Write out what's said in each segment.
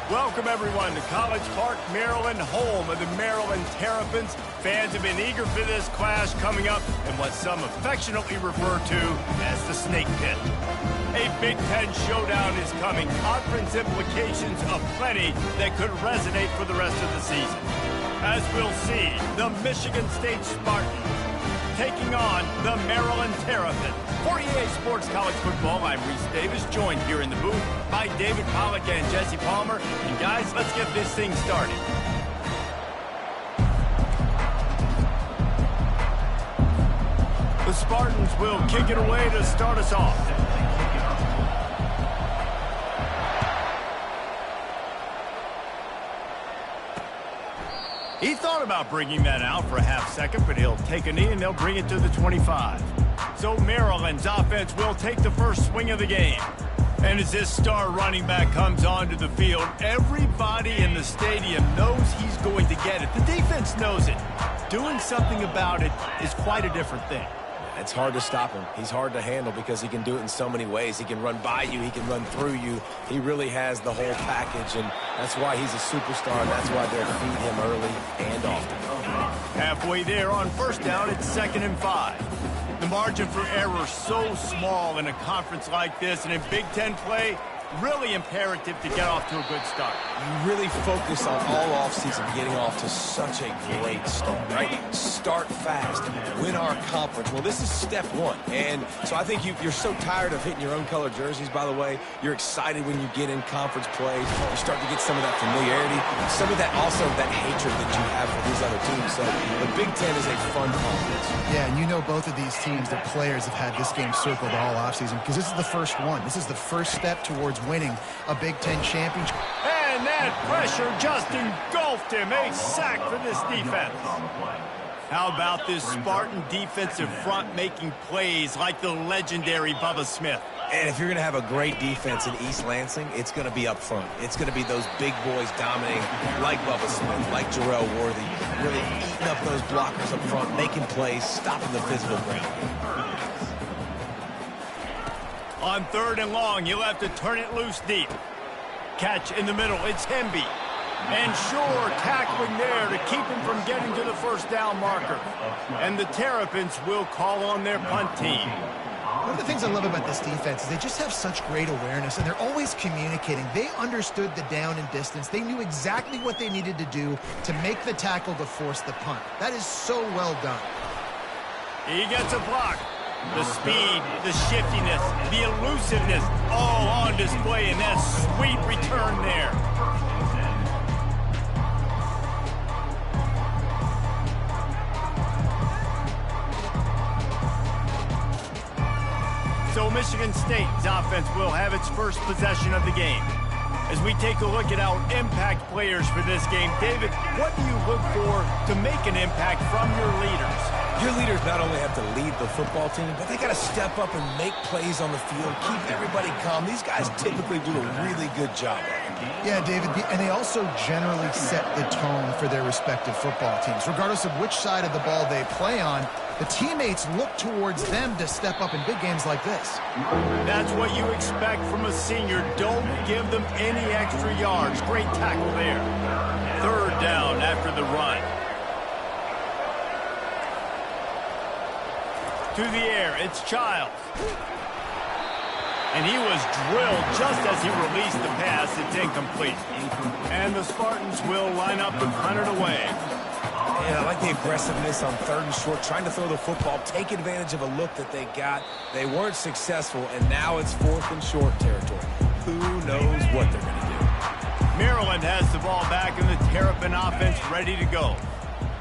Welcome, everyone, to College Park, Maryland, home of the Maryland Terrapins. Fans have been eager for this clash coming up in what some affectionately refer to as the Snake Pit. A Big Ten showdown is coming. Conference implications aplenty that could resonate for the rest of the season. As we'll see, the Michigan State Spartans taking on the Maryland Terrapins. For EA Sports College Football, I'm Reese Davis, joined here in the booth by David Pollack and Jesse Palmer. And guys, let's get this thing started. The Spartans will kick it away to start us off. He thought about bringing that out for a half second, but he'll take a knee and they'll bring it to the 25. So Maryland's offense will take the first swing of the game. And as this star running back comes onto the field, everybody in the stadium knows he's going to get it. The defense knows it. Doing something about it is quite a different thing. It's hard to stop him. He's hard to handle because he can do it in so many ways. He can run by you. He can run through you. He really has the whole package, and that's why he's a superstar, and that's why they'll feed him early and often. Halfway there on first down, it's 2nd and 5. The margin for error so small in a conference like this, and in Big Ten play, really imperative to get off to a good start. You really focus on all offseason getting off to such a great start, right? Start fast, win our conference. Well, this is step one. And so I think you're so tired of hitting your own color jerseys, by the way. You're excited when you get in conference play. You start to get some of that familiarity, some of that also that hatred that you have for these other teams. So the Big Ten is a fun conference. Yeah, and you know both of these teams, their players have had this game circled all offseason because this is the first one. This is the first step towards winning a Big Ten championship. And that pressure just engulfed him. A sack for this defense. How about this Spartan defensive front making plays like the legendary Bubba Smith? And if you're going to have a great defense in East Lansing, it's going to be up front. It's going to be those big boys dominating like Bubba Smith, like Jarrell Worthy, really eating up those blockers up front, making plays, stopping the physical ground. On 3rd and long, he'll have to turn it loose deep. Catch in the middle, it's Hemby. And sure, tackling there to keep him from getting to the first down marker. And the Terrapins will call on their punt team. One of the things I love about this defense is they just have such great awareness, and they're always communicating. They understood the down and distance. They knew exactly what they needed to do to make the tackle to force the punt. That is so well done. He gets a block. The speed, the shiftiness, the elusiveness, all on display in that sweet return there. So Michigan State's offense will have its first possession of the game. As we take a look at our impact players for this game, David, what do you look for to make an impact from your leaders? Your leaders not only have to lead the football team, but they got to step up and make plays on the field, keep everybody calm. These guys typically do a really good job. Yeah, David, and they also generally set the tone for their respective football teams. Regardless of which side of the ball they play on, the teammates look towards them to step up in big games like this. That's what you expect from a senior. Don't give them any extra yards. Great tackle there. 3rd down after the run. To the air, it's Childs. And he was drilled just as he released the pass. It's incomplete. And the Spartans will line up to punt it away. Yeah, I like the aggressiveness on 3rd and short, trying to throw the football, take advantage of a look that they got. They weren't successful, and now it's 4th and short territory. Who knows what they're going to do? Maryland has the ball back, and the Terrapin offense ready to go.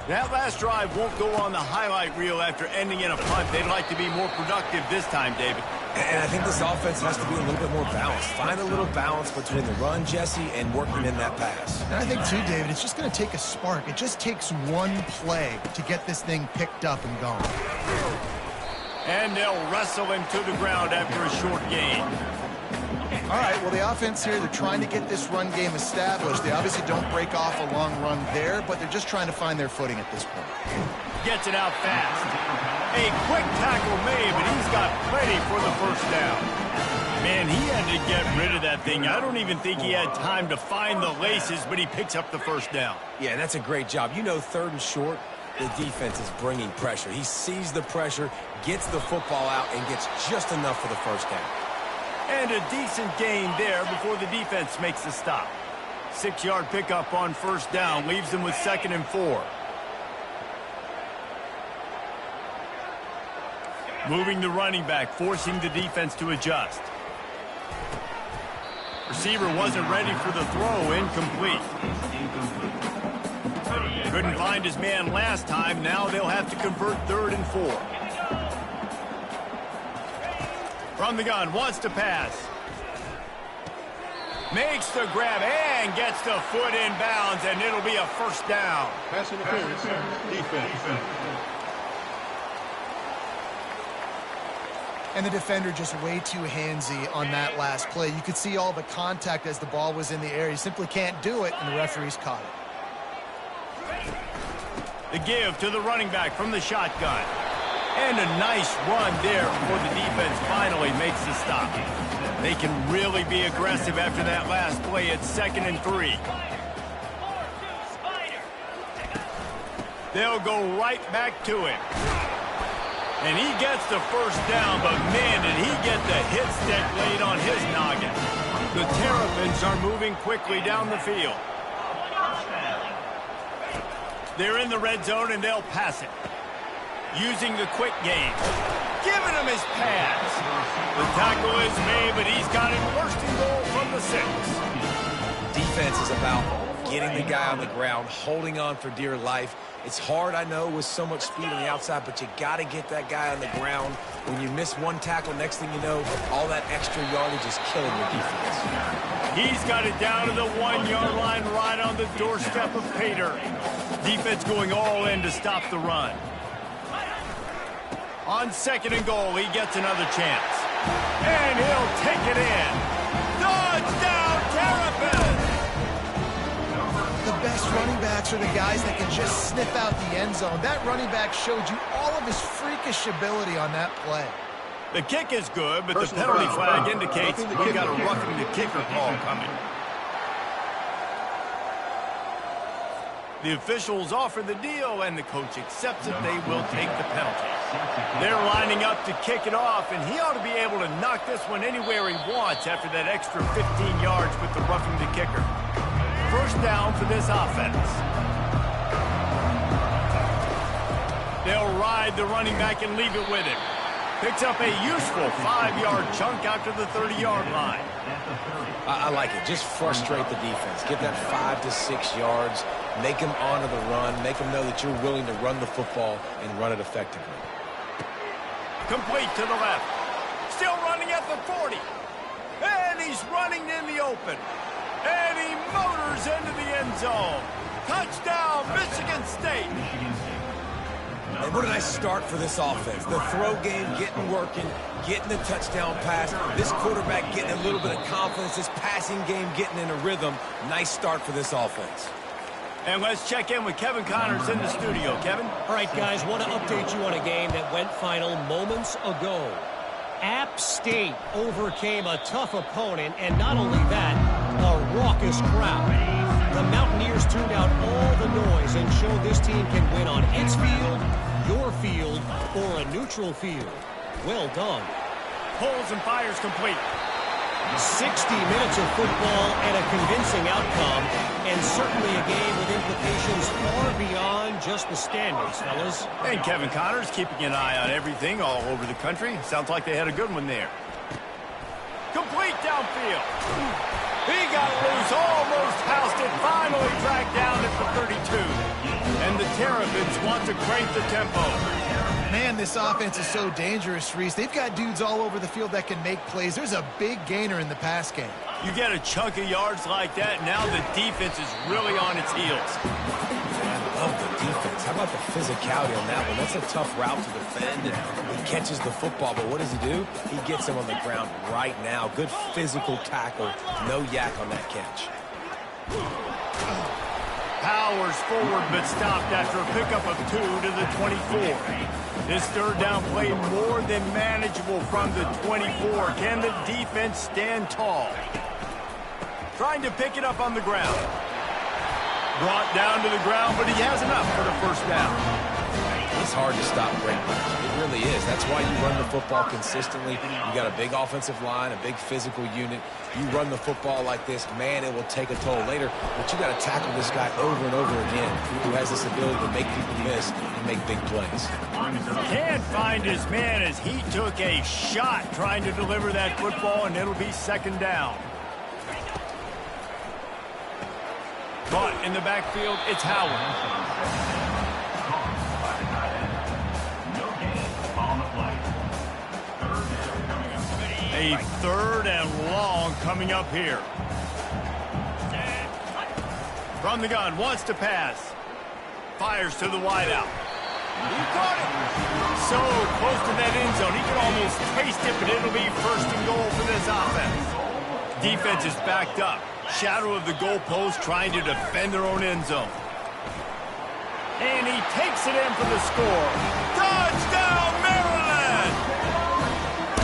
That last drive won't go on the highlight reel after ending in a punt. They'd like to be more productive this time, David. And I think this offense has to be a little bit more balanced. Find a little balance between the run, Jesse, and working in that pass. And I think, too, David, it's just going to take a spark. It just takes one play to get this thing picked up and going. And they'll wrestle him to the ground after a short gain. All right, well, the offense here, they're trying to get this run game established. They obviously don't break off a long run there, but they're just trying to find their footing at this point. Gets it out fast. A quick tackle made, but he's got plenty for the first down. Man, he had to get rid of that thing. I don't even think he had time to find the laces, but he picks up the first down. Yeah, that's a great job. You know, 3rd and short, the defense is bringing pressure. He sees the pressure, gets the football out, and gets just enough for the first down. And a decent gain there before the defense makes the stop. 6-yard pickup on first down leaves them with 2nd and 4. Moving the running back, forcing the defense to adjust. Receiver wasn't ready for the throw, incomplete. Couldn't find his man last time. Now they'll have to convert 3rd and 4. From the gun, wants to pass. Makes the grab and gets the foot in bounds, and it'll be a first down. Pass interference, defense. And the defender just way too handsy on that last play. You could see all the contact as the ball was in the air. He simply can't do it, and the referees caught it. The give to the running back from the shotgun. And a nice run there before the defense finally makes the stop. They can really be aggressive after that last play. It's 2nd and 3. They'll go right back to him. And he gets the first down, but man, did he get the hit stick laid on his noggin. The Terrapins are moving quickly down the field. They're in the red zone, and they'll pass it. Using the quick game. Giving him his pass. The tackle is made, but he's got him first and goal from the 6. Defense is about getting the guy on the ground, holding on for dear life. It's hard, I know, with so much speed on the outside, but you got to get that guy on the ground. When you miss one tackle, next thing you know, all that extra yardage is killing your defense. He's got it down to the 1-yard line right on the doorstep of Pater. Defense going all in to stop the run. On 2nd and goal, he gets another chance. And he'll take it in. Touchdown, Terrapins! The best running backs are the guys that can just sniff out the end zone. That running back showed you all of his freakish ability on that play. The kick is good, but the penalty flag indicates we've got a roughing the kicker call coming. The officials offer the deal, and the coach accepts it. They will take the penalty. They're lining up to kick it off, and he ought to be able to knock this one anywhere he wants after that extra 15 yards with the roughing the kicker. First down for this offense. They'll ride the running back and leave it with him. Picks up a useful 5-yard chunk out to the 30-yard line. I like it. Just frustrate the defense. Get that 5 to 6 yards. Make them honor the run. Make them know that you're willing to run the football and run it effectively. Complete to the left. Still running at the 40. And he's running in the open. And he motors into the end zone. Touchdown, Michigan State. And what a nice start for this offense. The throw game getting working, getting the touchdown pass. This quarterback getting a little bit of confidence. This passing game getting in a rhythm. Nice start for this offense. And let's check in with Kevin Connors in the studio. Kevin? All right, guys, want to update you on a game that went final moments ago. App State overcame a tough opponent, and not only that, a raucous crowd. The Mountaineers tuned out all the noise and showed this team can win on its field, your field, or a neutral field. Well done. Pulls and fires complete. 60 minutes of football and a convincing outcome, and certainly a game with implications far beyond just the standings, fellas. And Kevin Connors keeping an eye on everything all over the country. Sounds like they had a good one there. Complete downfield. He got loose, almost housed it, finally dragged down at the 32. And the Terrapins want to crank the tempo. Man, this offense is so dangerous, Reese. They've got dudes all over the field that can make plays. There's a big gainer in the pass game. You get a chunk of yards like that, now the defense is really on its heels. I love the defense. How about the physicality on that one? That's a tough route to defend, and he catches the football, but what does he do? He gets him on the ground right now. Good physical tackle. No yak on that catch. powers forward but stopped after a pickup of 2 to the 24. This third down play more than manageable from the 24. Can the defense stand tall? Trying to pick it up on the ground. Brought down to the ground, but he has enough for the first down. It's hard to stop great runs. It really is. That's why you run the football consistently. You got a big offensive line, a big physical unit. You run the football like this, man, it will take a toll later. But you got to tackle this guy over and over again, who has this ability to make people miss and make big plays. Can't find his man as he took a shot trying to deliver that football, and it'll be second down. But in the backfield, it's Howard. A third and long coming up here. From the gun, wants to pass. Fires to the wideout. He caught it. So close to that end zone. He could almost taste it, but it'll be first and goal for this offense. Defense is backed up. Shadow of the goalpost trying to defend their own end zone. And he takes it in for the score. Touchdown, Maryland!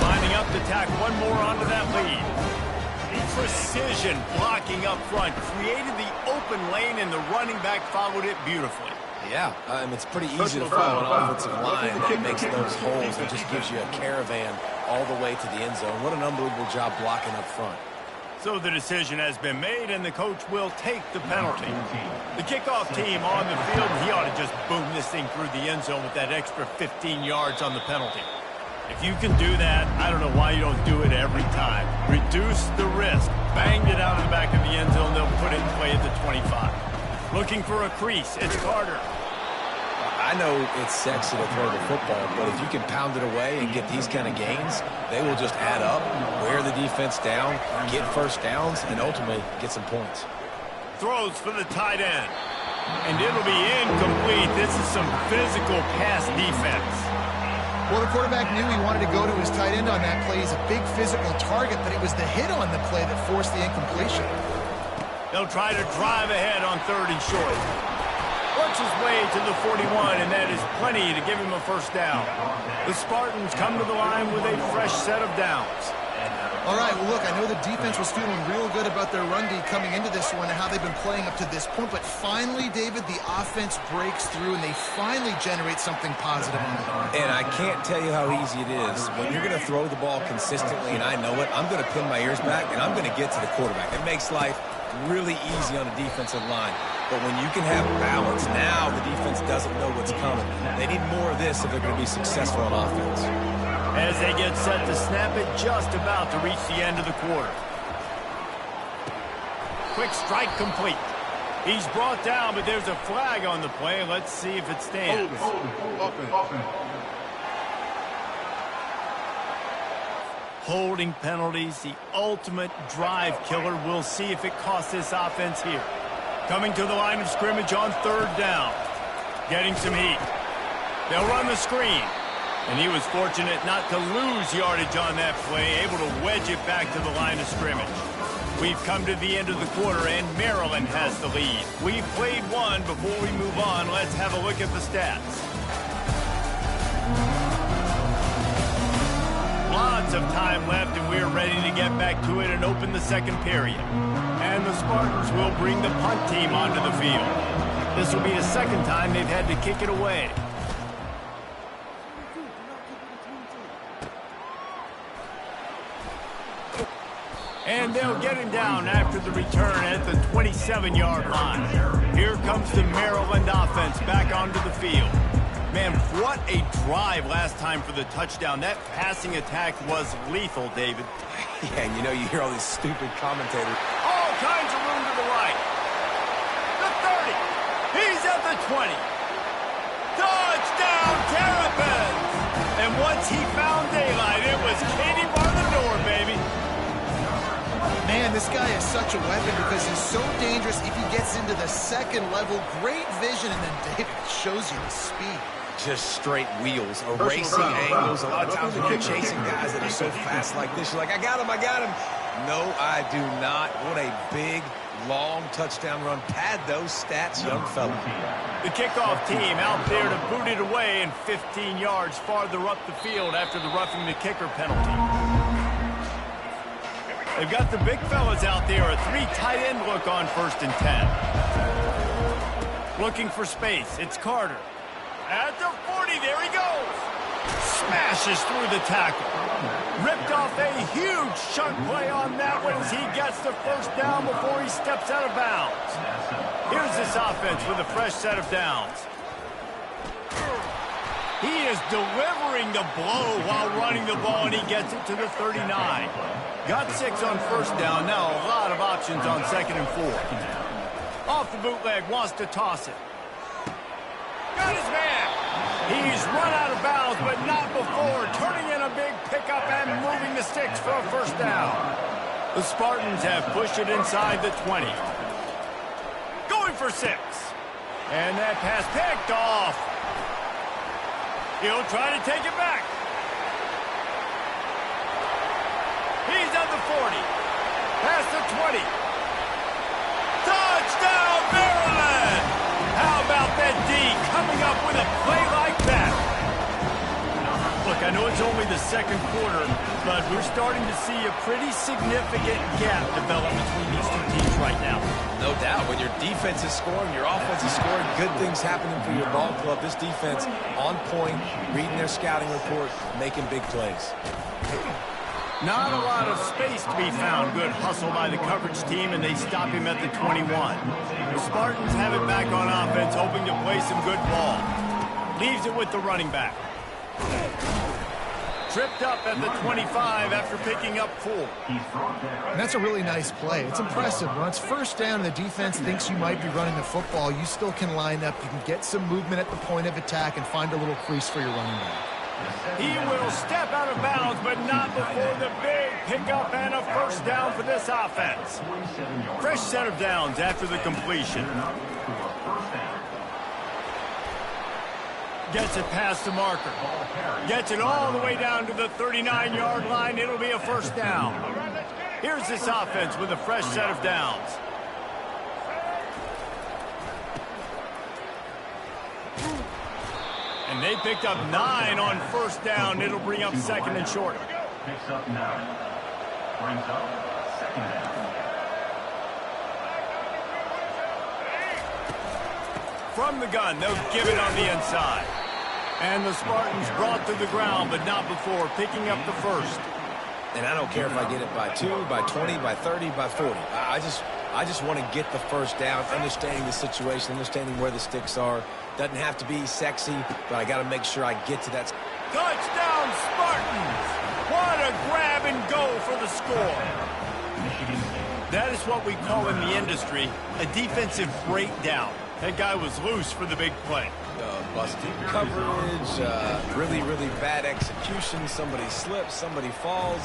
Lining up to tack one more onto that lead. Precision blocking up front. Created the open lane, and the running back followed it beautifully. Yeah, it's pretty easy to follow an offensive line that makes those holes and just gives you a caravan all the way to the end zone. What an unbelievable job blocking up front. So the decision has been made, and the coach will take the penalty. The kickoff team on the field, he ought to just boom this thing through the end zone with that extra 15 yards on the penalty. If you can do that, I don't know why you don't do it every time. Reduce the risk. Banged it out of the back of the end zone. They'll put it in play at the 25. Looking for a crease. It's Carter. I know it's sexy to throw the football, but if you can pound it away and get these kind of gains, they will just add up, wear the defense down, get first downs, and ultimately get some points. Throws for the tight end. And it'll be incomplete. This is some physical pass defense. Well, the quarterback knew he wanted to go to his tight end on that play. He's a big physical target, but it was the hit on the play that forced the incompletion. They'll try to drive ahead on third and short. Works his way to the 41, and that is plenty to give him a first down. The Spartans come to the line with a fresh set of downs. All right, well, look, I know the defense was feeling real good about their run D coming into this one and how they've been playing up to this point, but finally, David, the offense breaks through, and they finally generate something positive on the ground. And I can't tell you how easy it is. When you're going to throw the ball consistently, and I know it, I'm going to pin my ears back, and I'm going to get to the quarterback. It makes life really easy on the defensive line. But when you can have balance, now the defense doesn't know what's coming. They need more of this if they're going to be successful on offense. As they get set to snap it, just about to reach the end of the quarter. Quick strike complete. He's brought down, but there's a flag on the play. Let's see if it stands. Holding penalties, the ultimate drive killer. We'll see if it costs this offense here. Coming to the line of scrimmage on third down. Getting some heat. They'll run the screen. And he was fortunate not to lose yardage on that play, able to wedge it back to the line of scrimmage. We've come to the end of the quarter, and Maryland has the lead. We've played one. Before we move on, let's have a look at the stats. Lots of time left, and we're ready to get back to it and open the second period. And the Spartans will bring the punt team onto the field. This will be the second time they've had to kick it away. And they'll get him down after the return at the 27-yard line. Here comes the Maryland offense back onto the field. Man, what a drive last time for the touchdown. That passing attack was lethal, David. Yeah, and you know, you hear all these stupid commentators. All kinds of room to the right. The 30. He's at the 20. Touchdown, Terrapins! And once he found daylight, it was Katie bar the door, baby. Man, this guy is such a weapon because he's so dangerous if he gets into the second level. Great vision, and then David shows you the speed. Just straight wheels, erasing angles. A lot of times when you're chasing guys that are so fast like this, you're like, I got him. No, I do not. What a big long touchdown run. Pad those stats, young fella. The kickoff team out there to boot it away and 15 yards farther up the field after the roughing the kicker penalty. They've got the big fellas out there, a 3 tight end look on 1st and 10. Looking for space, it's Carter. At the 40, there he goes. Smashes through the tackle. Ripped off a huge chunk play on that one as he gets the 1st down before he steps out of bounds. Here's this offense with a fresh set of downs. He is delivering the blow while running the ball, and he gets it to the 39. Got 6 on 1st down. Now a lot of options on 2nd and 4. Off the bootleg, wants to toss it. Got his man. He's run out of bounds, but not before. Turning in a big pickup and moving the sticks for a 1st down. The Spartans have pushed it inside the 20. Going for 6. And that pass picked off. He'll try to take it back. He's at the 40. Past the 20. Touchdown, Maryland! How about that D coming up with a play like that? Look, I know it's only the 2nd quarter, but we're starting to see a pretty significant gap develop between these two teams right now. No doubt. When your defense is scoring, your offense is scoring, good things happening for your ball club. This defense on point, reading their scouting report, making big plays. Not a lot of space to be found. Good hustle by the coverage team, and they stop him at the 21. The Spartans have it back on offense, hoping to play some good ball. Leaves it with the running back. Tripped up at the 25 after picking up 4. And that's a really nice play. It's impressive. When it's 1st down and the defense thinks you might be running the football, you still can line up. You can get some movement at the point of attack and find a little crease for your running back. He will step out of bounds, but not before the big pickup and a 1st down for this offense. Fresh set of downs after the completion. Gets it past the marker. Gets it all the way down to the 39-yard line. It'll be a 1st down. Here's this offense with a fresh set of downs. And they picked up 9 on 1st down. It'll bring up 2nd and short. Picks up 9. Brings up 2nd down. From the gun, they'll give it on the inside. And the Spartans brought to the ground, but not before picking up the 1st. And I don't care if I get it by 2, by 20, by 30, by 40. I just want to get the 1st down, understanding the situation, understanding where the sticks are. Doesn't have to be sexy, but I got to make sure I get to that. Touchdown, Spartans! What a grab and go for the score. That is what we call in the industry a defensive breakdown. That guy was loose for the big play. Busted coverage, really, really bad execution. Somebody slips, somebody falls.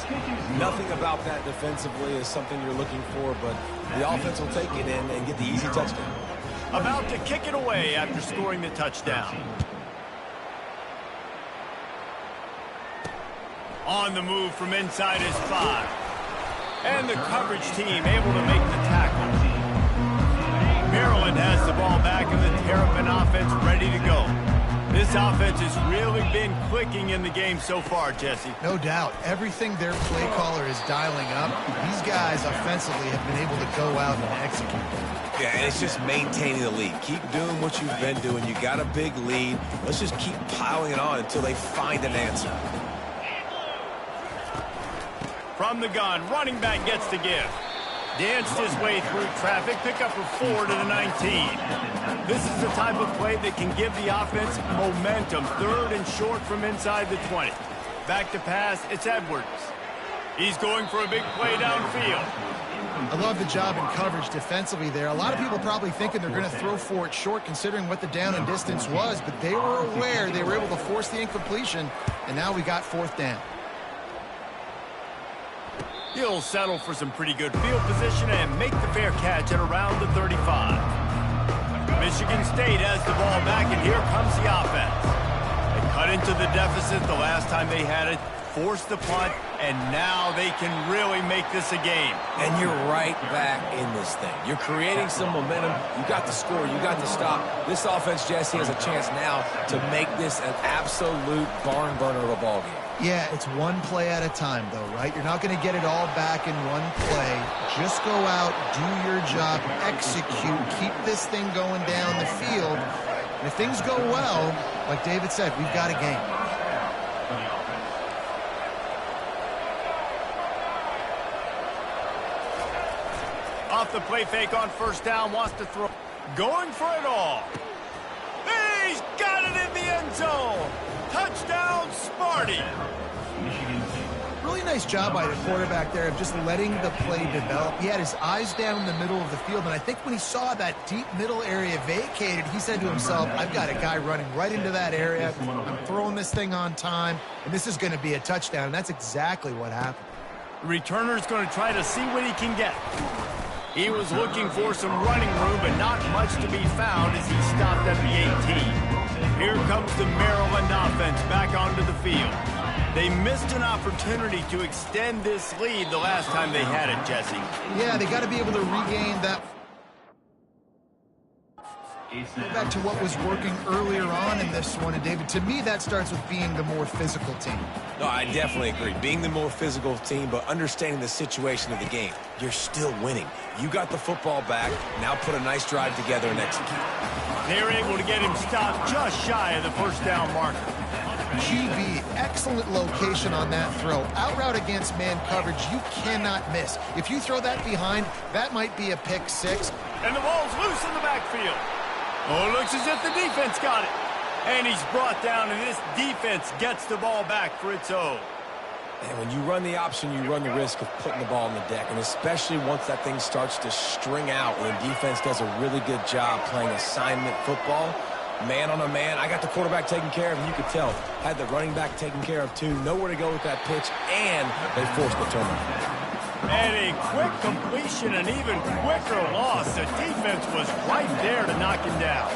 Nothing about that defensively is something you're looking for, but the offense will take it in and get the easy touchdown. About to kick it away after scoring the touchdown. On the move from inside his 5. And the coverage team able to make the tackle. Maryland has the ball back and the Terrapin offense ready to go. This offense has really been clicking in the game so far, Jesse. No doubt. Everything their play caller is dialing up, these guys offensively have been able to go out and execute. Yeah, and it's just maintaining the lead. Keep doing what you've been doing. You got a big lead. Let's just keep piling it on until they find an answer. From the gun, running back gets the give. Danced his way through traffic, pick up a 4 to the 19. This is the type of play that can give the offense momentum. 3rd and short from inside the 20. Back to pass, it's Edwards. He's going for a big play downfield. I love the job in coverage defensively there. A lot of people probably thinking they're going to throw for it short considering what the down and distance was, but they were aware they were able to force the incompletion, and now we got 4th down. He'll settle for some pretty good field position and make the fair catch at around the 35. Michigan State has the ball back, and here comes the offense. They cut into the deficit the last time they had it, force the punt, and now they can really make this a game. And you're right back in this thing. You're creating some momentum. You got the score. You got the stop. This offense, Jesse, has a chance now to make this an absolute barn burner of a ball game. Yeah, it's one play at a time, though, right? You're not going to get it all back in one play. Just go out, do your job, execute, keep this thing going down the field. And if things go well, like David said, we've got a game. Off the play fake on first down, wants to throw. Going for it all. He's got it in the end zone. Touchdown, Smarty. Really nice job by the quarterback there of just letting the play develop. He had his eyes down the middle of the field, and I think when he saw that deep middle area vacated, he said to himself, I've got a guy running right into that area. I'm throwing this thing on time, and this is going to be a touchdown, and that's exactly what happened. The returner's going to try to see what he can get. He was looking for some running room, but not much to be found as he stopped at the 18. Here comes the Maryland offense back onto the field. They missed an opportunity to extend this lead the last time they had it, Jesse. Yeah, they got to be able to regain that. Go back to what was working earlier on in this one, and David, to me, that starts with being the more physical team. No, I definitely agree. Being the more physical team, but understanding the situation of the game. You're still winning. You got the football back. Now put a nice drive together and execute. They're able to get him stopped just shy of the first down marker. QB, excellent location on that throw. Out route against man coverage, you cannot miss. If you throw that behind, that might be a pick six. And the ball's loose in the backfield. Oh, it looks as if the defense got it. And he's brought down, and this defense gets the ball back for its own. And when you run the option, you run the risk of putting the ball on the deck, and especially once that thing starts to string out, when the defense does a really good job playing assignment football, man on a man. I got the quarterback taken care of, and you could tell. Had the running back taken care of, too. Nowhere to go with that pitch, and they forced the turnover. And a quick completion, an even quicker loss. The defense was right there to knock him down.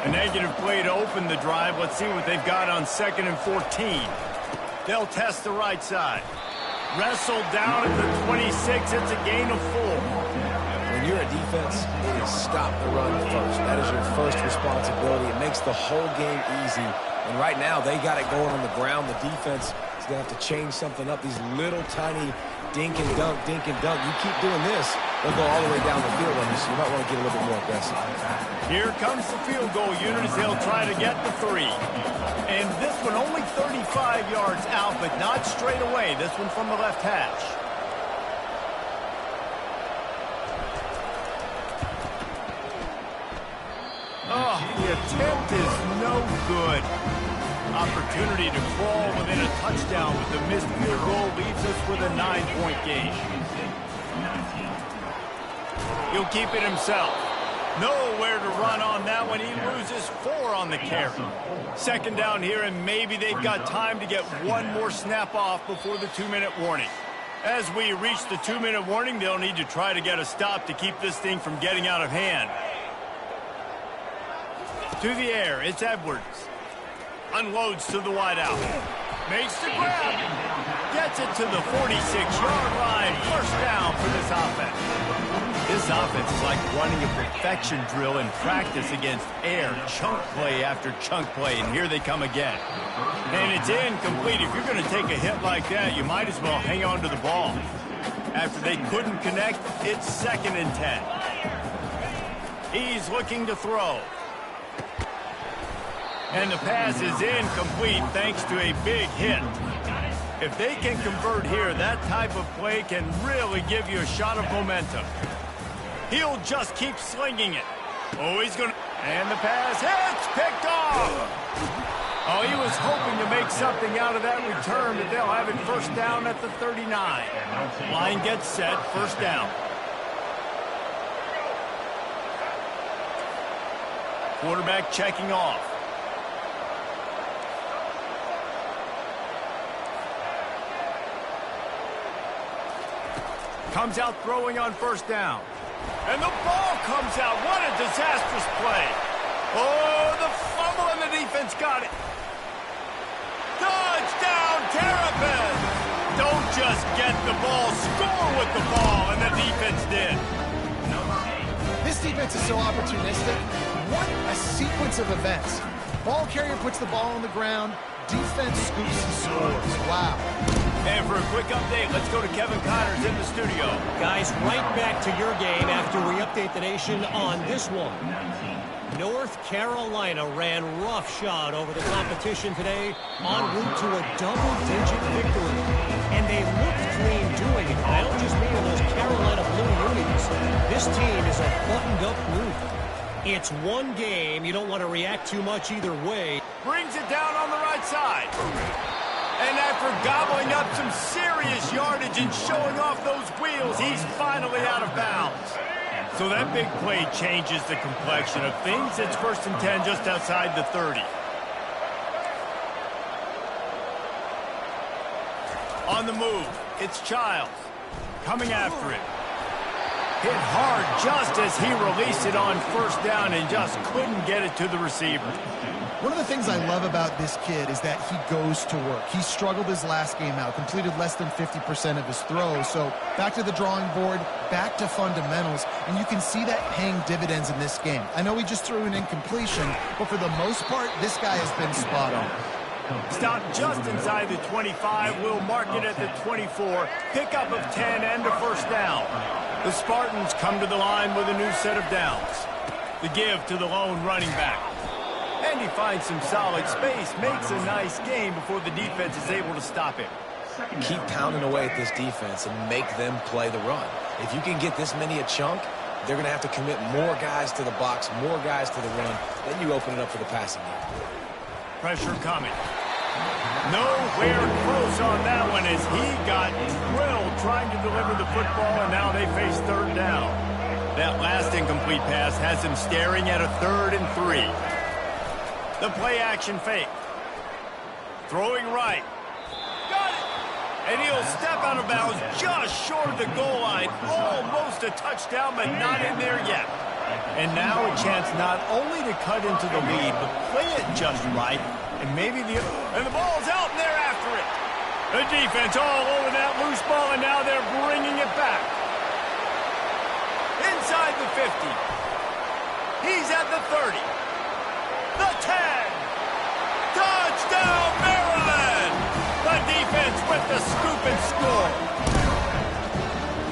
A negative play to open the drive. Let's see what they've got on 2nd and 14. They'll test the right side. Wrestled down at the 26. It's a gain of 4. When you're a defense, it is stop the run first. That is your first responsibility. It makes the whole game easy. And right now, they got it going on the ground. The defense is going to have to change something up. These little tiny dink and dunk, dink and dunk. You keep doing this, they'll go all the way down the field on you, so you might want to get a little bit more aggressive. Here comes the field goal unit as they'll try to get the 3. And this one only 35 yards out, but not straight away. This one from the left hash. Oh, the attempt is no good. Opportunity to crawl within a touchdown, but the missed field goal leaves us with a 9-point game. He'll keep it himself. Nowhere to run on that one. He loses 4 on the carry. 2nd down here, and maybe they've got time to get one more snap off before the 2-minute warning. As we reach the 2-minute warning, they'll need to try to get a stop to keep this thing from getting out of hand. To the air, it's Edwards. Unloads to the wideout. Makes the grab. Gets it to the 46-yard line. First down for this offense. This offense is like running a perfection drill in practice against air. Chunk play after chunk play, and here they come again. And it's incomplete. If you're going to take a hit like that, you might as well hang on to the ball. After they couldn't connect, it's 2nd and 10. He's looking to throw. And the pass is incomplete thanks to a big hit. If they can convert here, that type of play can really give you a shot of momentum. He'll just keep slinging it. Oh, he's going to... And the pass hits, picked off. Oh, he was hoping to make something out of that return, but they'll have it first down at the 39. Line gets set, first down. Quarterback checking off. Comes out throwing on first down. And the ball comes out. What a disastrous play. Oh, the fumble and the defense got it. Touchdown, Terrapins! just get the ball, score with the ball, and the defense did. This defense is so opportunistic. What a sequence of events. Ball carrier puts the ball on the ground. Defense scoops and scores. Wow. And for a quick update, let's go to Kevin Connors in the studio. Guys, right back to your game after we update the nation on this one. North Carolina ran roughshod over the competition today en route to a double-digit victory. And they looked clean doing it. I don't just mean in those Carolina blue unis. This team is a buttoned-up group. It's one game. You don't want to react too much either way. Brings it down on the right side. And after gobbling up some serious yardage and showing off those wheels, he's finally out of bounds. So that big play changes the complexion of things. It's 1st and 10 just outside the 30. On the move, it's Childs coming after it. Hit hard just as he released it on 1st down and just couldn't get it to the receiver. One of the things I love about this kid is that he goes to work. He struggled his last game out, completed less than 50% of his throws. So back to the drawing board, back to fundamentals, and you can see that paying dividends in this game. I know he just threw an incompletion, but for the most part, this guy has been spot on. Stopped just inside the 25. We'll mark it at the 24. Pickup of 10 and a 1st down. The Spartans come to the line with a new set of downs. The give to the lone running back. And he finds some solid space, makes a nice game before the defense is able to stop him. Keep pounding away at this defense and make them play the run. If you can get this many a chunk, they're going to have to commit more guys to the box, more guys to the run. Then you open it up for the passing game. Pressure coming. Nowhere close on that one as he got drilled trying to deliver the football, and now they face 3rd down. That last incomplete pass has him staring at a 3rd and 3. The play action fake. Throwing right. Got it! And he'll step out of bounds just short of the goal line. Almost a touchdown, but not in there yet. And now a chance not only to cut into the lead, but play it just right. And maybe and the ball's out and they're after it. The defense all over that loose ball, and now they're bringing it back. Inside the 50. He's at the 30. The 10. Touchdown, Maryland! The defense with the scoop and score.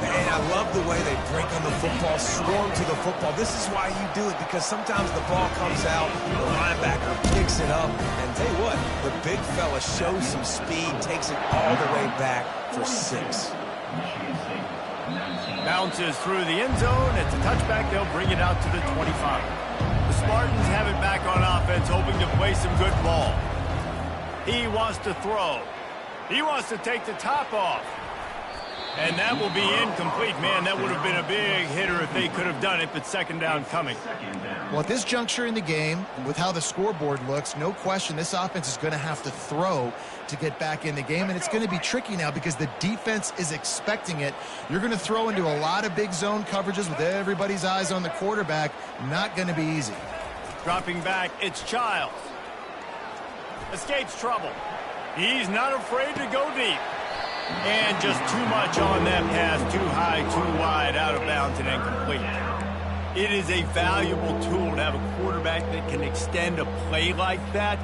Man, I love the way they break on the football, swarm to the football. This is why you do it, because sometimes the ball comes out, the linebacker picks it up, and tell you what, the big fella shows some speed, takes it all the way back for 6. Bounces through the end zone. It's a touchback. They'll bring it out to the 25. The Spartans have it back on offense, hoping to play some good ball. He wants to throw. He wants to take the top off. And that will be incomplete. Man, that would have been a big hitter if they could have done it, but 2nd down coming. Well, at this juncture in the game, with how the scoreboard looks, no question this offense is going to have to throw to get back in the game, and it's going to be tricky now because the defense is expecting it. You're going to throw into a lot of big zone coverages with everybody's eyes on the quarterback. Not going to be easy. Dropping back, it's Childs. Escapes trouble. He's not afraid to go deep. And just too much on that pass, too high, too wide, out of bounds, and incomplete. It is a valuable tool to have a quarterback that can extend a play like that.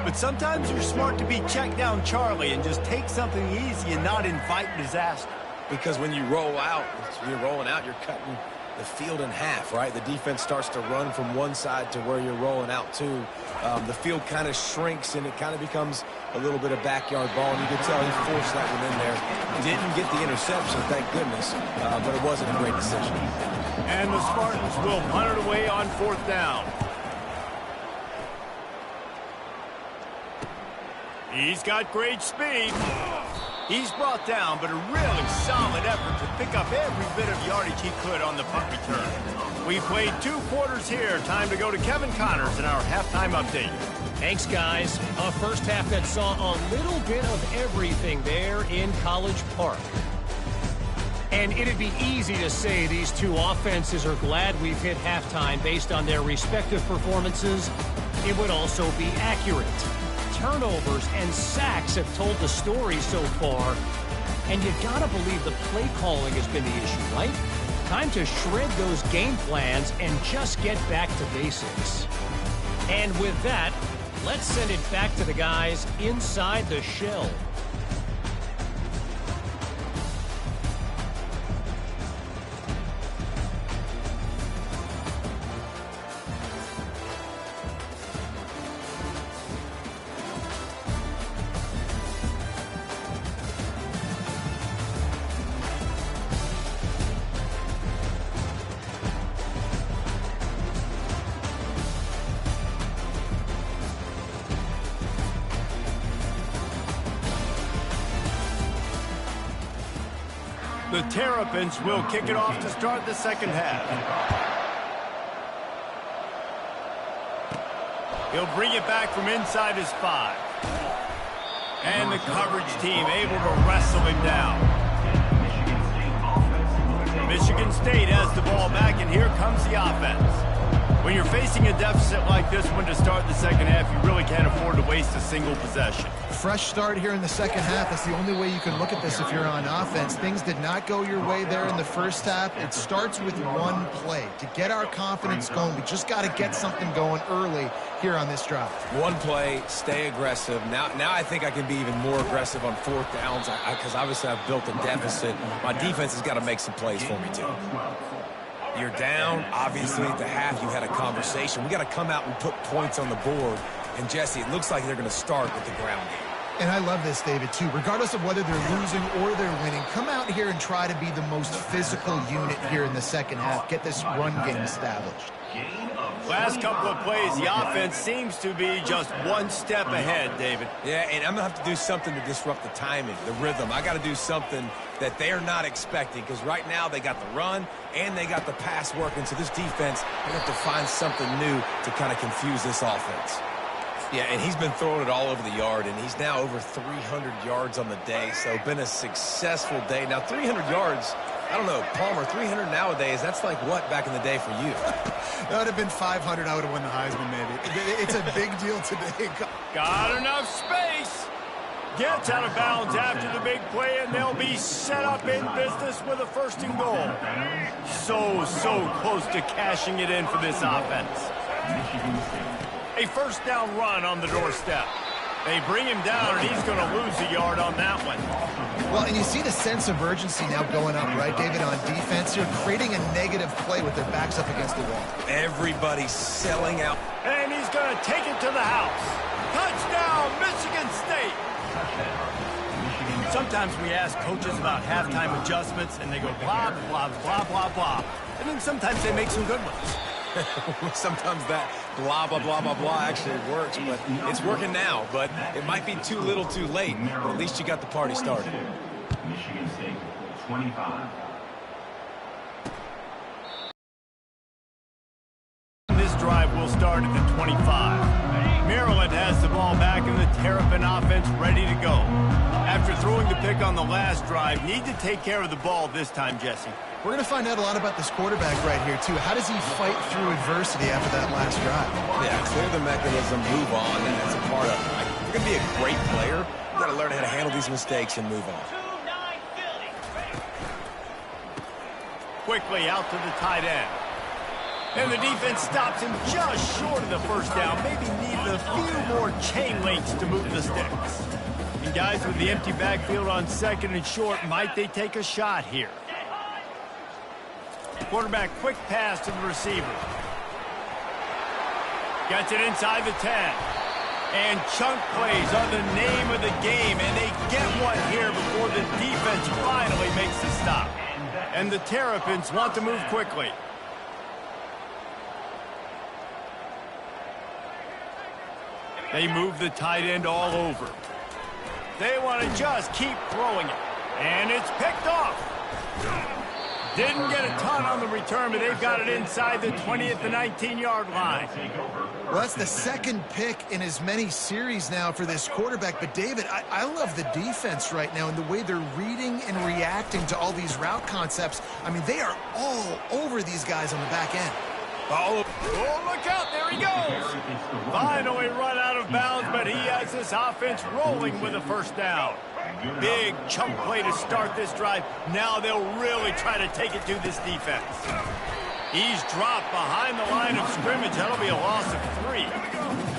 But sometimes you're smart to be check down Charlie and just take something easy and not invite disaster. Because when you roll out, when you're rolling out, you're cutting the field in half, right? The defense starts to run from one side to where you're rolling out to. The field kind of shrinks, and it kind of becomes a little bit of backyard ball, and you can tell he forced that one in there. Didn't get the interception, thank goodness, but it wasn't a great decision. And the Spartans will punt it away on 4th down. He's got great speed. He's brought down, but a really solid effort to pick up every bit of yardage he could on the punt return. We played 2 quarters here. Time to go to Kevin Connors in our halftime update. Thanks, guys. A first half that saw a little bit of everything there in College Park. And it'd be easy to say these two offenses are glad we've hit halftime based on their respective performances. It would also be accurate. Turnovers and sacks have told the story so far. And you gotta believe the play calling has been the issue, right? Time to shred those game plans and just get back to basics. And with that, let's send it back to the guys inside the shell. The Terrapins will kick it off to start the second half. He'll bring it back from inside his 5. And the coverage team able to wrestle him down. Michigan State has the ball back, and here comes the offense. When you're facing a deficit like this one to start the second half, you really can't afford to waste a single possession. Fresh start here in the second half. That's the only way you can look at this if you're on offense. Things did not go your way there in the first half. It starts with one play. To get our confidence going, we just got to get something going early here on this drive. One play, stay aggressive. Now I think I can be even more aggressive on 4th downs because obviously I've built a deficit. My defense has got to make some plays for me too. You're down. Obviously, at the half, you had a conversation. We got to come out and put points on the board. And, Jesse, it looks like they're going to start with the ground game. And I love this, David, too. Regardless of whether they're losing or they're winning, come out here and try to be the most physical unit here in the second half. Get this run game established. Last couple of plays, the offense seems to be just one step ahead, David. Yeah, and I'm going to have to do something to disrupt the timing, the rhythm. I got to do something that they're not expecting because right now they got the run and they got the pass working. So this defense, they're going to have to find something new to kind of confuse this offense. Yeah, and he's been throwing it all over the yard, and he's now over 300 yards on the day, so been a successful day. Now, 300 yards, I don't know, Palmer, 300 nowadays, that's like what back in the day for you? That would have been 500. I would have won the Heisman, maybe. It's a big deal today. Got enough space. Gets out of bounds after the big play, and they'll be set up in business with a 1st and goal. So close to cashing it in for this offense. A 1st down run on the doorstep. They bring him down, and he's going to lose a yard on that one. Well, and you see the sense of urgency now going up, right, David, on defense here, creating a negative play with their backs up against the wall. Everybody's selling out. And he's going to take it to the house. Touchdown, Michigan State. Sometimes we ask coaches about halftime adjustments, and they go blah, blah, blah, blah, blah. And then sometimes they make some good ones. Sometimes that blah, blah, blah, blah, blah actually works, but it's working now. But it might be too little too late, but at least you got the party started. Michigan State, 25. This drive will start at the 25. Maryland has the ball back, and the Terrapin offense ready to go. After throwing the pick on the last drive, need to take care of the ball this time, Jesse. We're going to find out a lot about this quarterback right here, too. How does he fight through adversity after that last drive? Yeah, clear the mechanism, move on, and that's a part of it. Like, if you're going to be a great player, you got to learn how to handle these mistakes and move on. Quickly out to the tight end. And the defense stops him just short of the 1st down. Maybe needed a few more chain links to move the sticks. And guys, with the empty backfield on 2nd and short, might they take a shot here? Quarterback quick pass to the receiver. Gets it inside the 10. And chunk plays are the name of the game, and they get one here before the defense finally makes the stop. And the Terrapins want to move quickly. They move the tight end all over. They want to just keep throwing it. And it's picked off. Didn't get a ton on the return, but they've got it inside the 20 at the 19-yard line. Well, that's the 2nd pick in as many series now for this quarterback. But, David, I love the defense right now and the way they're reading and reacting to all these route concepts. I mean, they are all over these guys on the back end. Oh, look out. There he goes. Finally run out of bounds, but he has this offense rolling with a 1st down. Big chunk play to start this drive. Now they'll really try to take it to this defense. He's dropped behind the line of scrimmage. That'll be a loss of 3.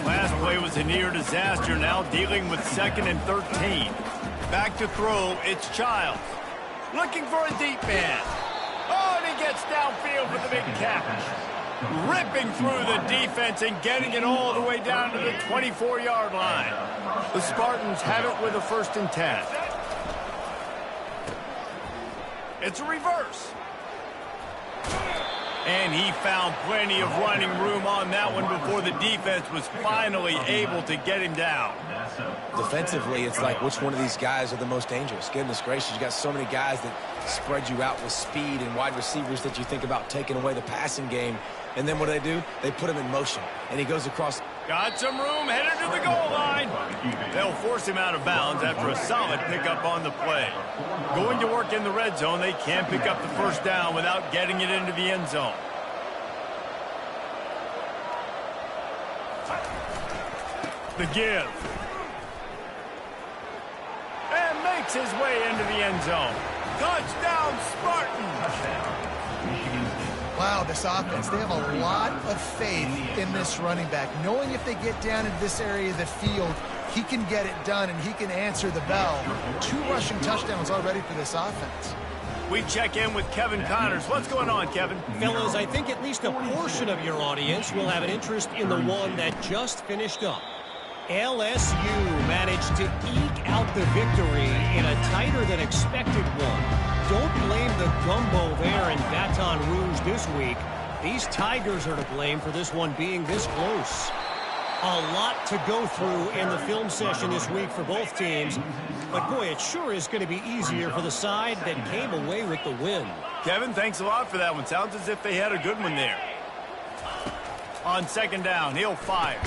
Last play was a near disaster. Now dealing with 2nd and 13. Back to throw. It's Childs. Looking for a deep man. Oh, and he gets downfield for the big catch. Ripping through the defense and getting it all the way down to the 24-yard line. The Spartans have it with a 1st and 10. It's a reverse. And he found plenty of running room on that one before the defense was finally able to get him down. Defensively, it's like which one of these guys are the most dangerous. Goodness gracious, you got so many guys that spread you out with speed and wide receivers that you think about taking away the passing game. And then what do? They put him in motion, and he goes across. Got some room, headed to the goal line. They'll force him out of bounds after a solid pickup on the play. Going to work in the red zone, they can't pick up the 1st down without getting it into the end zone. The give. And makes his way into the end zone. Touchdown, Spartans! Wow, this offense, they have a lot of faith in this running back. Knowing if they get down into this area of the field, he can get it done and he can answer the bell. 2 rushing touchdowns already for this offense. We check in with Kevin Connors. What's going on, Kevin? Fellas, I think at least a portion of your audience will have an interest in the one that just finished up. LSU managed to eke out the victory in a tighter than expected one. Don't blame the gumbo there in Baton Rouge this week. These Tigers are to blame for this one being this close. A lot to go through in the film session this week for both teams. But, boy, it sure is going to be easier for the side that came away with the win. Kevin, thanks a lot for that one. Sounds as if they had a good one there. On 2nd down, he'll fire.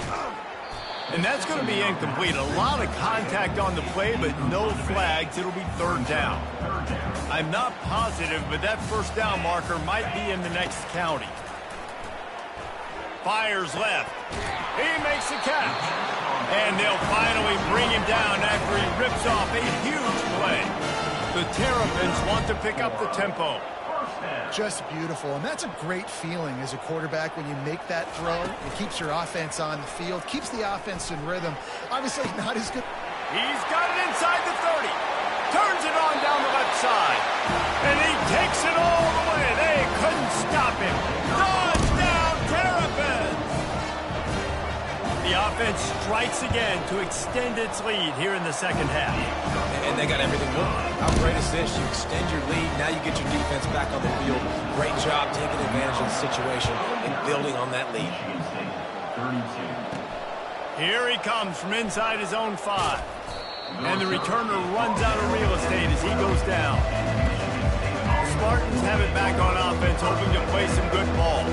And that's going to be incomplete. A lot of contact on the play, but no flags. It'll be 3rd down. I'm not positive, but that 1st down marker might be in the next county. Fires left. He makes the catch. And they'll finally bring him down after he rips off a huge play. The Terrapins want to pick up the tempo. Just beautiful, and that's a great feeling as a quarterback when you make that throw. It keeps your offense on the field, keeps the offense in rhythm. Obviously not as good. He's got it inside the 30. Turns it on down the left side. And he takes it all the way. They couldn't stop him. Touchdown, Terrapins! The offense strikes again to extend its lead here in the 2nd half. And they got everything moving. How great is this? You extend your lead. Now you get your defense back on the field. Great job taking advantage of the situation and building on that lead. Here he comes from inside his own 5. And the returner runs out of real estate as he goes down. Spartans have it back on offense, hoping to play some good ball.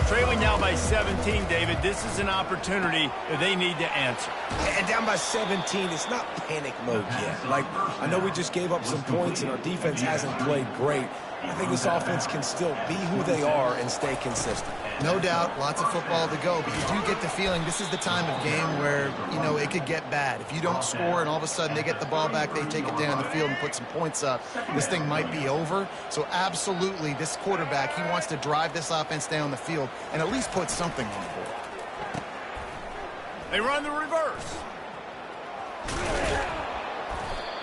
Trailing now by 17, David. This is an opportunity that they need to answer. And down by 17, it's not panic mode yet. Like, I know we just gave up some points and our defense hasn't played great. I think this offense can still be who they are and stay consistent. No doubt, lots of football to go, but you do get the feeling this is the time of game where, you know, it could get bad. If you don't score and all of a sudden they get the ball back, they take it down the field and put some points up, this thing might be over. So absolutely, this quarterback, he wants to drive this offense down the field and at least put something on the board. They run the reverse.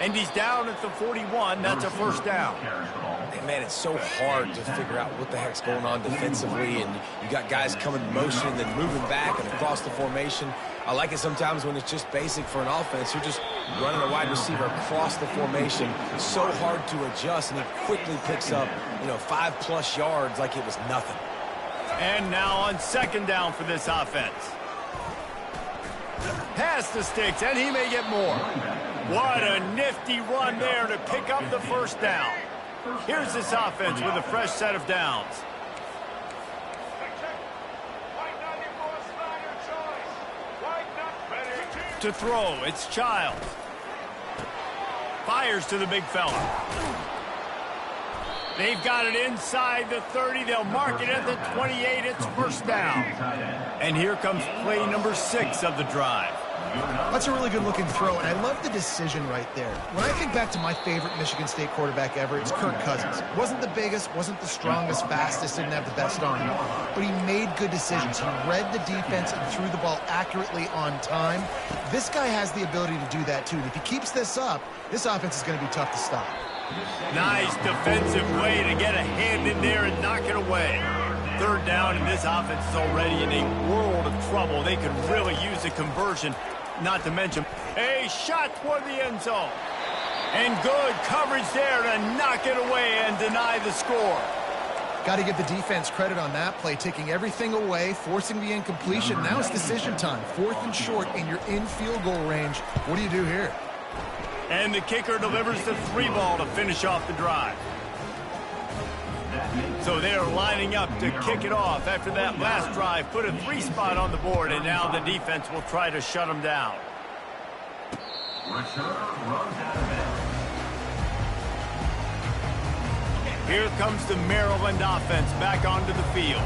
And he's down at the 41. That's a 1st down. And man, it's so hard to figure out what the heck's going on defensively, and you got guys coming in motion and then moving back and across the formation. I like it sometimes when it's just basic for an offense. You're just running a wide receiver across the formation. It's so hard to adjust, and he quickly picks up, 5+ yards like it was nothing. And now on 2nd down for this offense. Pass the sticks, and he may get more. What a nifty run there to pick up the 1st down. Here's this offense with a fresh set of downs. To throw, it's Childs. Fires to the big fella. They've got it inside the 30. They'll mark it at the 28. It's 1st down. And here comes play number 6 of the drive. That's a really good-looking throw, and I love the decision right there. When I think back to my favorite Michigan State quarterback ever, it's Kirk Cousins. Wasn't the biggest, wasn't the strongest, fastest, didn't have the best arm, but he made good decisions. He read the defense and threw the ball accurately on time. This guy has the ability to do that, too. And if he keeps this up, this offense is going to be tough to stop. Nice defensive way to get a hand in there and knock it away. Third down, and this offense is already in a world of trouble. They could really use a conversion. Not to mention a shot toward the end zone. And good coverage there to knock it away and deny the score. Got to give the defense credit on that play, taking everything away, forcing the incompletion. Now it's decision time. 4th and short, and you're in field goal range. What do you do here? And the kicker delivers the 3 ball to finish off the drive. So they're lining up to kick it off after that last drive. Put a 3 spot on the board, and now the defense will try to shut them down. Here comes the Maryland offense back onto the field.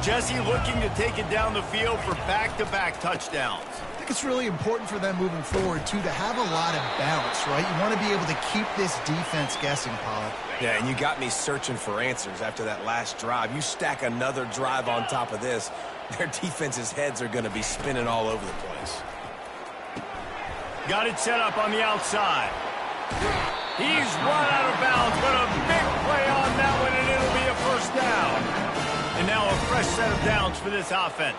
Jesse looking to take it down the field for back-to-back touchdowns. I think it's really important for them moving forward, too, to have a lot of balance, right? You want to be able to keep this defense guessing, Pollard. Yeah, and you got me searching for answers after that last drive. You stack another drive on top of this, their defense's heads are going to be spinning all over the place. Got it set up on the outside. He's run out of bounds, but a big play on that one, and it'll be a first down. And now a fresh set of downs for this offense.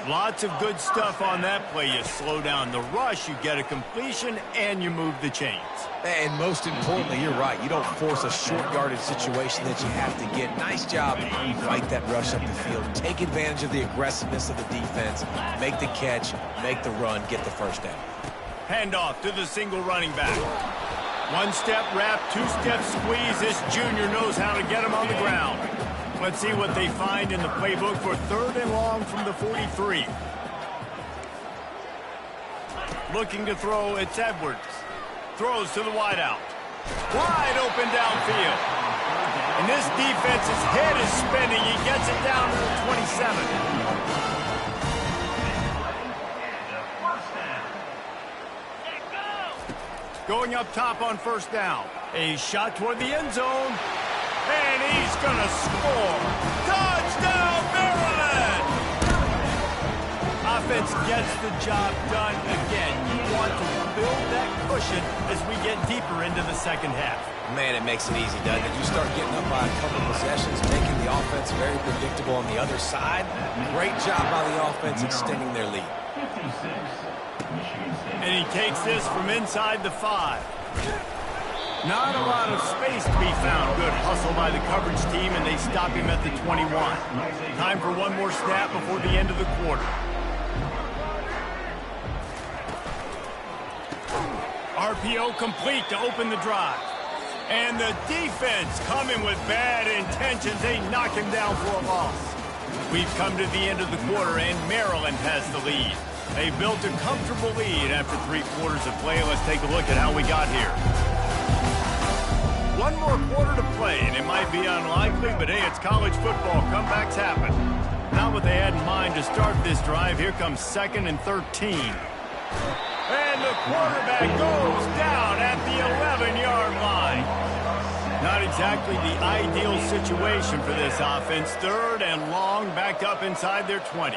Lots of good stuff on that play. You slow down the rush, you get a completion, and you move the chains. And most importantly, you're right. You don't force a short yardage situation that you have to get. Nice job. Fight that rush up the field. Take advantage of the aggressiveness of the defense. Make the catch, make the run, get the first down. Handoff to the single running back. 1-step wrap, 2-step squeeze. This junior knows how to get him on the ground. Let's see what they find in the playbook for 3rd and long from the 43. Looking to throw, it's Edwards. Throws to the wideout. Wide open downfield. And this defense's head is spinning. He gets it down to the 27. Going up top on 1st down. A shot toward the end zone. And he's going to score. Touchdown, Maryland! Offense gets the job done again. You want to build that cushion as we get deeper into the second half. Man, it makes it easy, doesn't it? You start getting up by a couple possessions, making the offense very predictable on the other side. Great job by the offense extending their lead. And he takes this from inside the 5. Not a lot of space to be found. Good hustle by the coverage team, and they stop him at the 21. Time for one more snap before the end of the quarter. RPO complete to open the drive. And the defense coming with bad intentions. They knock him down for a loss. We've come to the end of the quarter, and Maryland has the lead. They built a comfortable lead after 3 quarters of play. Let's take a look at how we got here. One more quarter to play, and it might be unlikely, but hey, it's college football. Comebacks happen. Not what they had in mind to start this drive. Here comes 2nd and 13. And the quarterback goes down at the 11-yard line. Not exactly the ideal situation for this offense. 3rd and long, back up inside their 20.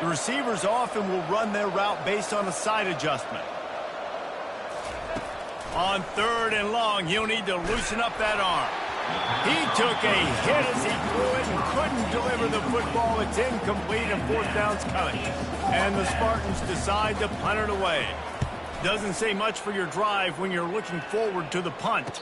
The receivers often will run their route based on a side adjustment. On 3rd and long, he'll need to loosen up that arm. He took a hit as he threw it and couldn't deliver the football. It's incomplete and 4th down's coming. And the Spartans decide to punt it away. Doesn't say much for your drive when you're looking forward to the punt.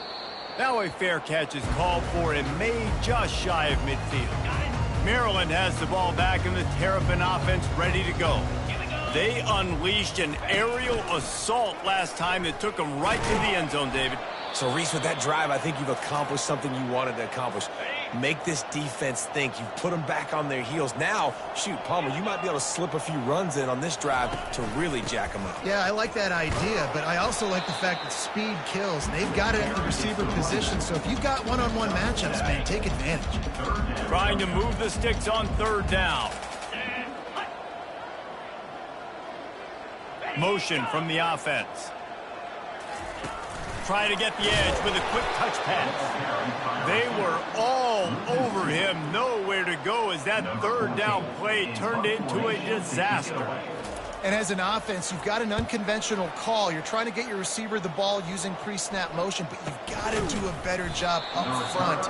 Now a fair catch is called for and made just shy of midfield. Maryland has the ball back and the Terrapin offense ready to go. They unleashed an aerial assault last time that took them right to the end zone, David. So, Reese, with that drive, I think you've accomplished something you wanted to accomplish. Make this defense think. You've put them back on their heels. Now, shoot, Palmer, you might be able to slip a few runs in on this drive to really jack them up. Yeah, I like that idea, but I also like the fact that speed kills. And they've got it at the receiver position, so if you've got one-on-one matchups, man, take advantage. Trying to move the sticks on 3rd down. Motion from the offense. Try to get the edge with a quick touch pass. They were all over him. Nowhere to go as that third down play turned into a disaster. And as an offense, you've got an unconventional call. You're trying to get your receiver the ball using pre-snap motion, but you've got to do a better job up front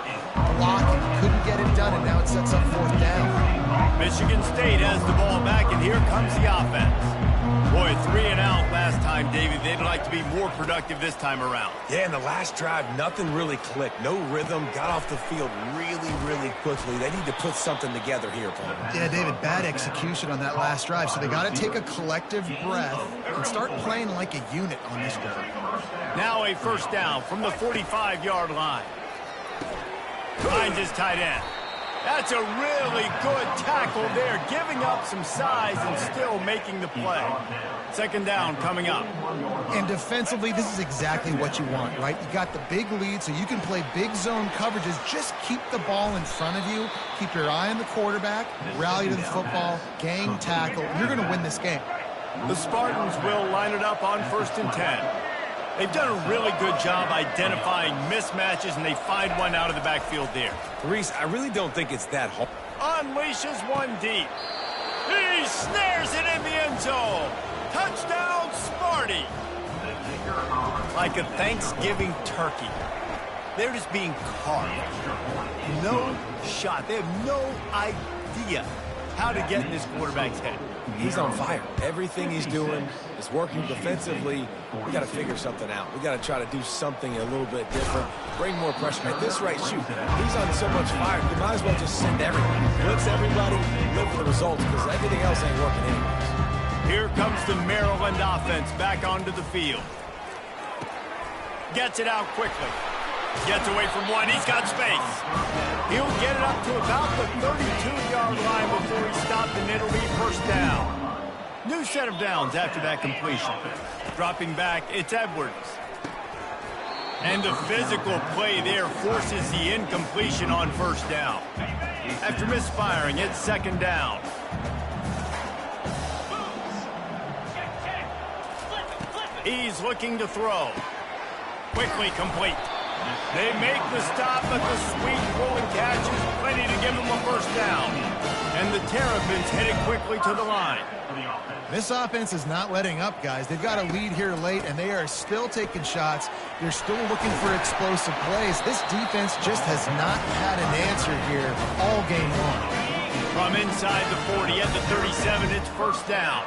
blocking. Couldn't get it done, and now it sets up fourth down. Michigan State has the ball back, and here comes the offense. Boy, 3 and out last time, David. They'd like to be more productive this time around. Yeah, in the last drive, nothing really clicked. No rhythm, got off the field really, really quickly. They need to put something together here, Paul. Yeah, David, bad execution on that last drive, so they got to take a collective breath and start playing like a unit on this drive. Now a first down from the 45-yard line. Finds his tight end. That's a really good tackle there, giving up some size and still making the play. Second down coming up. And defensively, this is exactly what you want, right? You got the big lead, so you can play big zone coverages. Just keep the ball in front of you. Keep your eye on the quarterback. Rally to the football. Gang tackle. You're going to win this game. The Spartans will line it up on 1st and 10. They've done a really good job identifying mismatches, and they find one out of the backfield there. Reese, I really don't think it's that hard. Unleashes one deep. He snares it in the end zone. Touchdown, Sparty. Like a Thanksgiving turkey. They're just being carved. No shot. They have no idea how to get in this quarterback's head. He's on fire. Everything he's doing is working defensively. We got to figure something out. We got to try to do something a little bit different. Bring more pressure. At this rate, shoot. He's on so much fire. You might as well just send everybody. Blitz everybody. Live for the results because everything else ain't working anyways. Here comes the Maryland offense back onto the field. Gets it out quickly. Gets away from one. He's got space. He'll get it up to about the 32-yard line before he stopped, and it'll be first down. New set of downs after that completion. Dropping back, it's Edwards. And the physical play there forces the incompletion on first down. After misfiring, it's second down. He's looking to throw. Quickly complete. They make the stop, but the sweet rolling catch is plenty to give them a first down. And the Terrapins headed quickly to the line. This offense is not letting up, guys. They've got a lead here late, and they are still taking shots. They're still looking for explosive plays. This defense just has not had an answer here all game long. From inside the 40 at the 37, it's first down.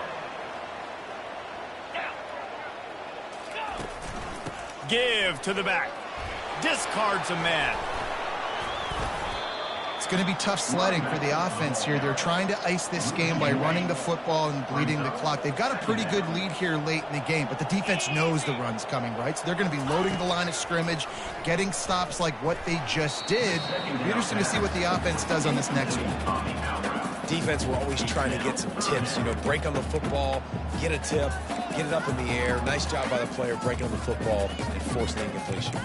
Give to the back. Discards a man. It's going to be tough sledding for the offense here. They're trying to ice this game by running the football and bleeding the clock. They've got a pretty good lead here late in the game, but the defense knows the run's coming, right? So they're going to be loading the line of scrimmage, getting stops like what they just did. It'll be interesting to see what the offense does on this next one. Defense, we're always trying to get some tips. You know, break on the football, get a tip, get it up in the air. Nice job by the player breaking on the football and forcing the incompletion.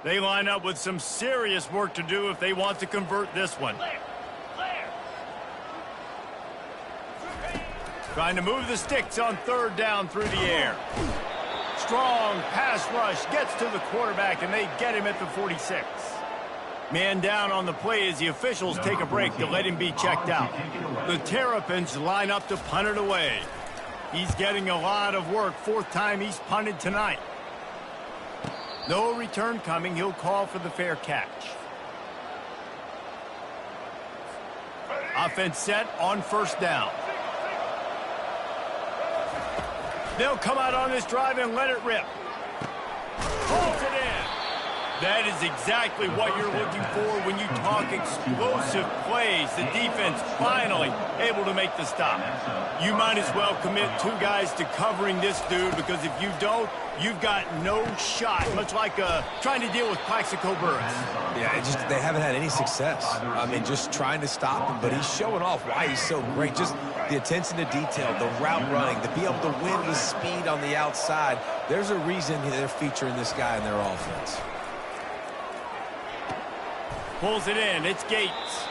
They line up with some serious work to do if they want to convert this one. Trying to move the sticks on third down through the air. Strong pass rush gets to the quarterback, and they get him at the 46. Man down on the play as the officials take a break to let him be checked out. The Terrapins line up to punt it away. He's getting a lot of work. Fourth time he's punted tonight. No return coming. He'll call for the fair catch. Offense set on first down. They'll come out on this drive and let it rip. Pulls it in. That is exactly what you're looking for when you talk explosive plays. The defense finally able to make the stop. You might as well commit 2 guys to covering this dude, because if you don't, you've got no shot, much like trying to deal with Plaxico Burress. Yeah, they haven't had any success. I mean, just trying to stop him, but he's showing off why he's so great. Just the attention to detail, the route running, to be able to win with speed on the outside. There's a reason they're featuring this guy in their offense. Pulls it in. It's Gates.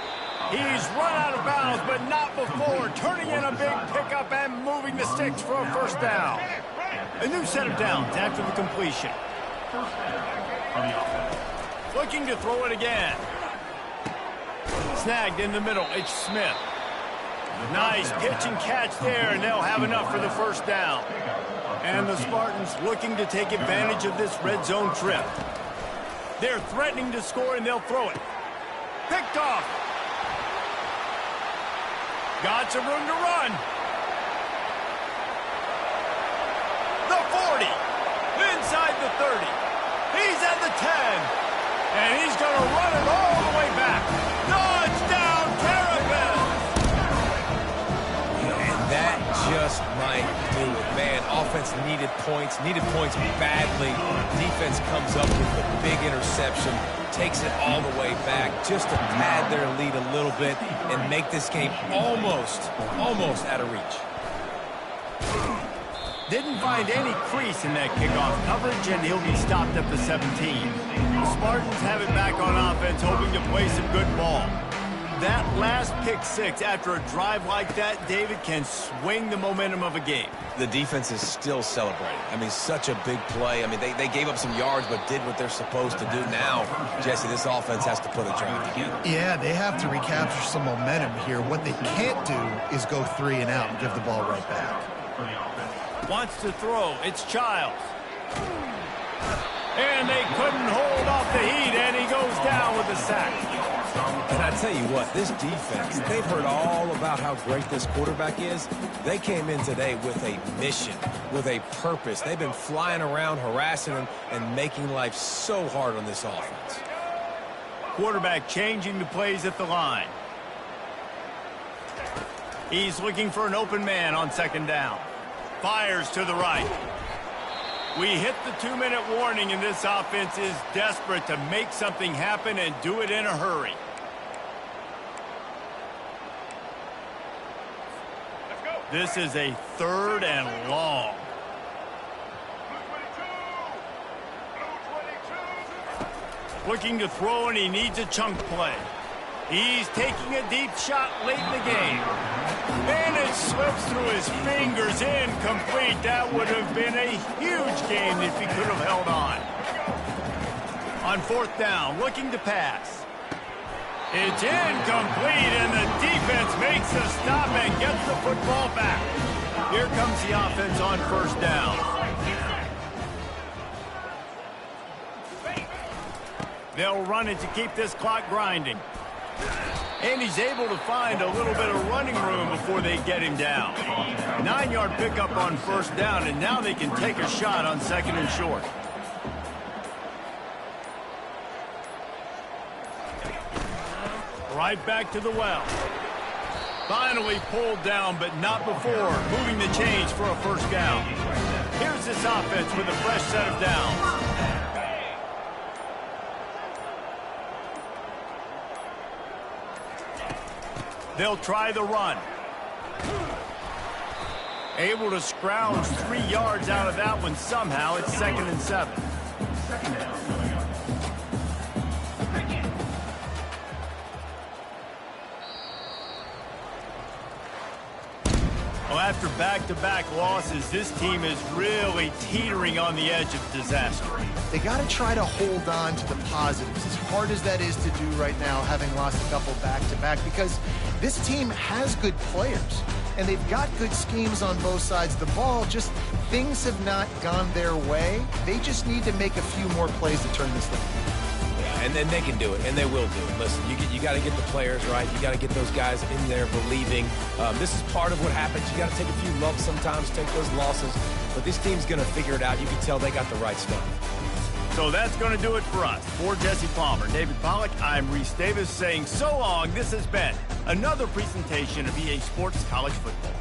He's run out of bounds, but not before. Turning in a big pickup and moving the sticks for a first down. A new set of downs after the completion. Looking to throw it again. Snagged in the middle. It's Smith. Nice pitch and catch there, and they'll have enough for the first down. And the Spartans looking to take advantage of this red zone trip. They're threatening to score, and they'll throw it. Picked off. Got some room to run. The 40. Inside the 30. He's at the 10. And he's going to run it all the way back. Touchdown, Terrapins! And that just might do it. Man, offense needed points badly. Defense comes up with a big interception, takes it all the way back just to pad their lead a little bit and make this game almost out of reach. Didn't find any crease in that kickoff coverage, and he'll be stopped at the 17. The Spartans have it back on offense, hoping to play some good ball. That last pick 6 after a drive like that, David, can swing the momentum of a game. The defense is still celebrating. I mean, such a big play. I mean, they gave up some yards but did what they're supposed to do. Now, Jesse, this offense has to put a drive together. Yeah, they have to recapture some momentum here. What they can't do is go 3 and out and give the ball right back. Wants to throw. It's Childs. And they couldn't hold off the heat, and he goes down with a sack. And I tell you what, this defense, they've heard all about how great this quarterback is. They came in today with a mission, with a purpose. They've been flying around, harassing him, and making life so hard on this offense. Quarterback changing the plays at the line. He's looking for an open man on second down. Fires to the right. We hit the 2-minute warning, and this offense is desperate to make something happen and do it in a hurry. This is a 3rd and long. Looking to throw, and he needs a chunk play. He's taking a deep shot late in the game. And it slips through his fingers, incomplete. That would have been a huge game if he could have held on. On 4th down, looking to pass. It's incomplete, and the defense makes a stop and gets the football back. Here comes the offense on 1st down. They'll run it to keep this clock grinding. And he's able to find a little bit of running room before they get him down. 9-yard pickup on 1st down, and now they can take a shot on 2nd and short. Right back to the well. Finally pulled down, but not before moving the chains for a 1st down. Here's this offense with a fresh set of downs. They'll try the run. Able to scrounge 3 yards out of that one somehow. It's 2nd and 7. Well, after back-to-back losses, this team is really teetering on the edge of disaster. They got to try to hold on to the positives, as hard as that is to do right now, having lost a couple back-to-back, because this team has good players, and they've got good schemes on both sides of the ball. Just things have not gone their way. They just need to make a few more plays to turn this thing. And then they can do it, and they will do it. Listen, you got to get the players right. You got to get those guys in there believing. This is part of what happens. You got to take a few lumps sometimes, take those losses. But this team's going to figure it out. You can tell they got the right stuff. So that's going to do it for us. For Jesse Palmer, David Pollack, I'm Reese Davis saying so long. This has been another presentation of EA Sports College Football.